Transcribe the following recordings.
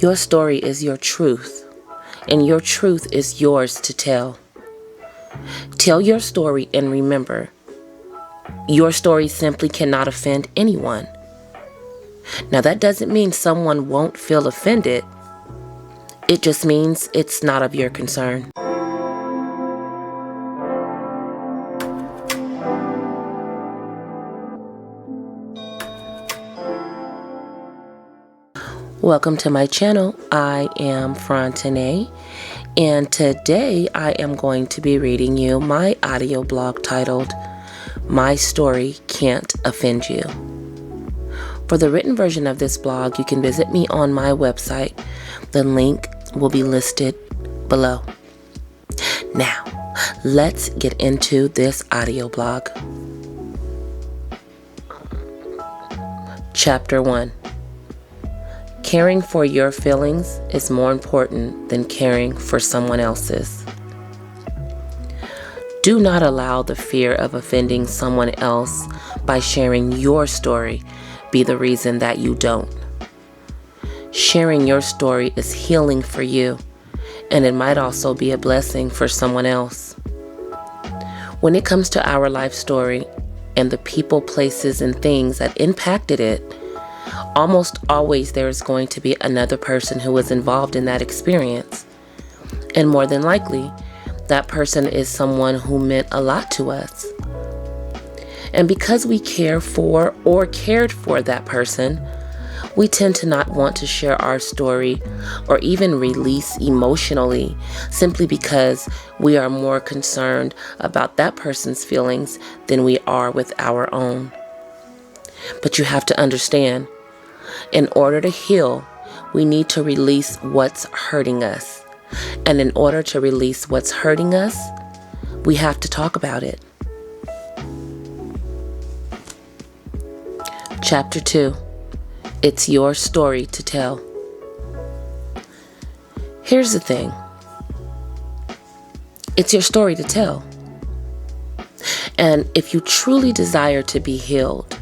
Your story is your truth, and your truth is yours to tell. Tell your story and remember, your story simply cannot offend anyone. Now, that doesn't mean someone won't feel offended. It just means it's not of your concern. Welcome to my channel. I am Fronten'a, and today I am going to be reading you my audio blog titled, My Story Can't Offend You. For the written version of this blog, you can visit me on my website. The link will be listed below. Now, let's get into this audio blog. Chapter 1. Caring for your feelings is more important than caring for someone else's. Do not allow the fear of offending someone else by sharing your story be the reason that you don't. Sharing your story is healing for you, and it might also be a blessing for someone else. When it comes to our life story and the people, places, and things that impacted it, almost always there is going to be another person who was involved in that experience. And more than likely, that person is someone who meant a lot to us. And because we care for or cared for that person, we tend to not want to share our story or even release emotionally simply because we are more concerned about that person's feelings than we are with our own. But you have to understand, in order to heal, we need to release what's hurting us. And in order to release what's hurting us, we have to talk about it. Chapter 2. It's your story to tell. Here's the thing. It's your story to tell. And if you truly desire to be healed,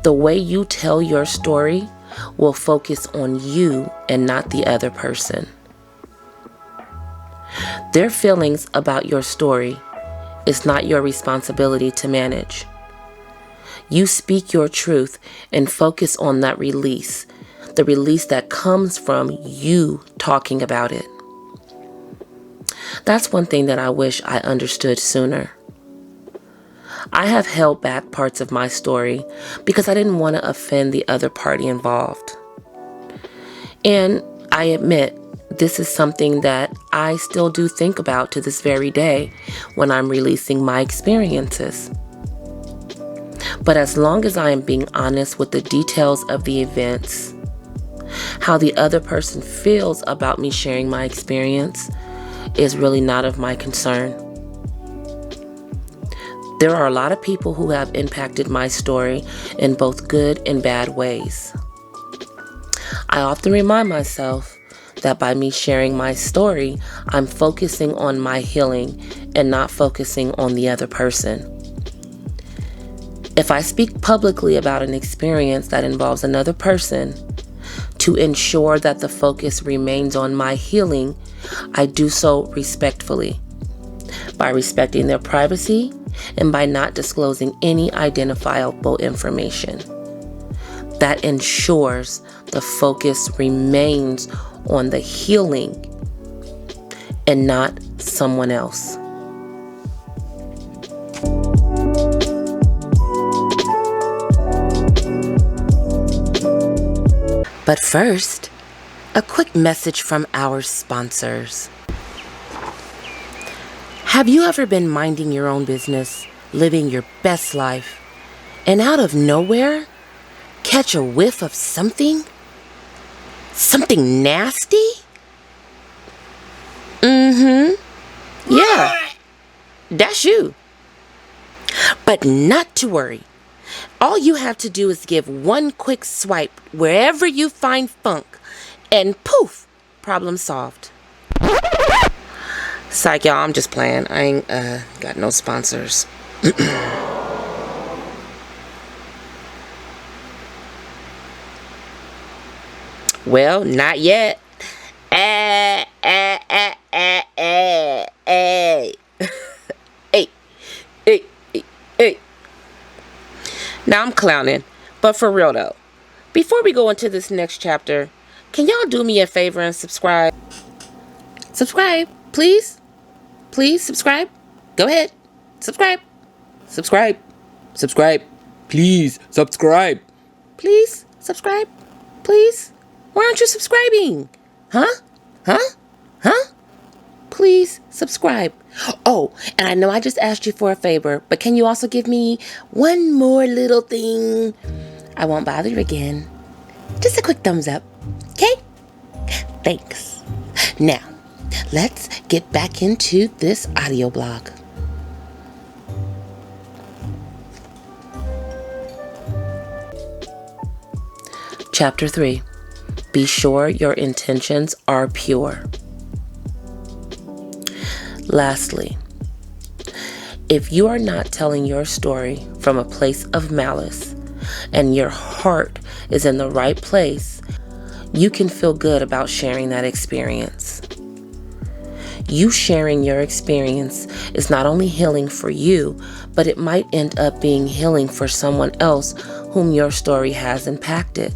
the way you tell your story will focus on you and not the other person. Their feelings about your story is not your responsibility to manage. You speak your truth and focus on that release, the release that comes from you talking about it. That's one thing that I wish I understood sooner. I have held back parts of my story because I didn't want to offend the other party involved. And I admit, this is something that I still do think about to this very day when I'm releasing my experiences. But as long as I am being honest with the details of the events, how the other person feels about me sharing my experience is really not of my concern. There are a lot of people who have impacted my story in both good and bad ways. I often remind myself that by me sharing my story, I'm focusing on my healing and not focusing on the other person. If I speak publicly about an experience that involves another person, to ensure that the focus remains on my healing, I do so respectfully, by respecting their privacy and by not disclosing any identifiable information. That ensures the focus remains on the healing and not someone else. But first, a quick message from our sponsors. Have you ever been minding your own business, living your best life, and out of nowhere, catch a whiff of something? Something nasty? Yeah, that's you. But not to worry. All you have to do is give one quick swipe wherever you find funk, and poof, problem solved. Psych, y'all, I'm just playing. I ain't got no sponsors. Well, not yet. Hey. Hey, hey, hey. Now I'm clowning, but for real though, before we go into this next chapter, can y'all do me a favor and subscribe? Subscribe, please. Please subscribe. Go ahead. Subscribe. Subscribe. Subscribe. Please subscribe. Please subscribe. Please. Why aren't you subscribing? Huh? Please subscribe. Oh, and I know I just asked you for a favor, but can you also give me one more little thing? I won't bother you again. Just a quick thumbs up. Okay? Thanks. Now, let's get back into this audio blog. Chapter 3. Be sure your intentions are pure. Lastly, if you are not telling your story from a place of malice and your heart is in the right place, you can feel good about sharing that experience. You sharing your experience is not only healing for you, but it might end up being healing for someone else whom your story has impacted.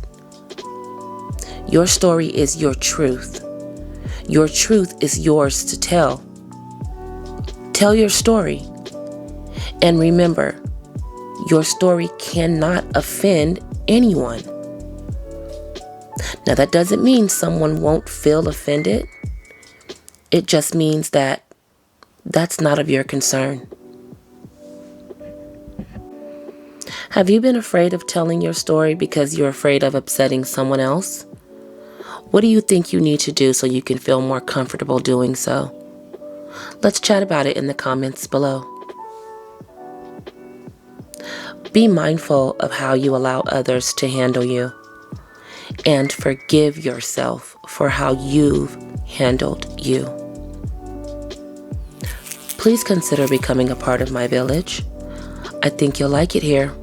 Your story is your truth. Your truth is yours to tell. Tell your story. And remember, your story cannot offend anyone. Now, that doesn't mean someone won't feel offended. It just means that that's not of your concern. Have you been afraid of telling your story because you're afraid of upsetting someone else? What do you think you need to do so you can feel more comfortable doing so? Let's chat about it in the comments below. Be mindful of how you allow others to handle you, and forgive yourself for how you've handled you. Please consider becoming a part of my village. I think you'll like it here.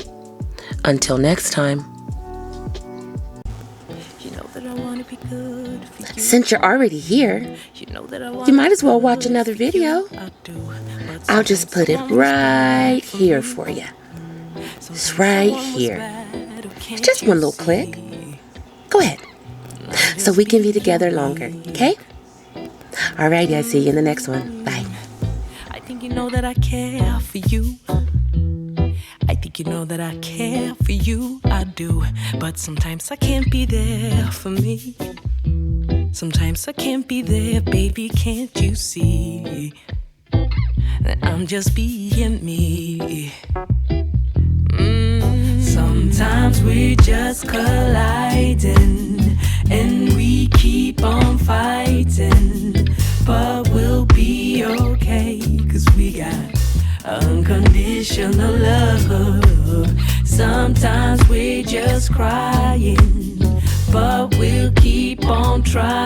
Until next time. Since you're already here, you might as well watch another video. I'll just put it right here for you. It's right here. It's just one little click. Go ahead. So we can be together longer, okay? Alrighty, I'll see you in the next one. Bye. I think you know that I care for you. I think you know that I care for you, I do. But sometimes I can't be there for me. Sometimes I can't be there, baby, can't you see that I'm just being me? Sometimes we're just colliding and we keep on fighting, but we'll be okay, 'cause we got unconditional love. Sometimes we're just crying, but we'll keep on trying.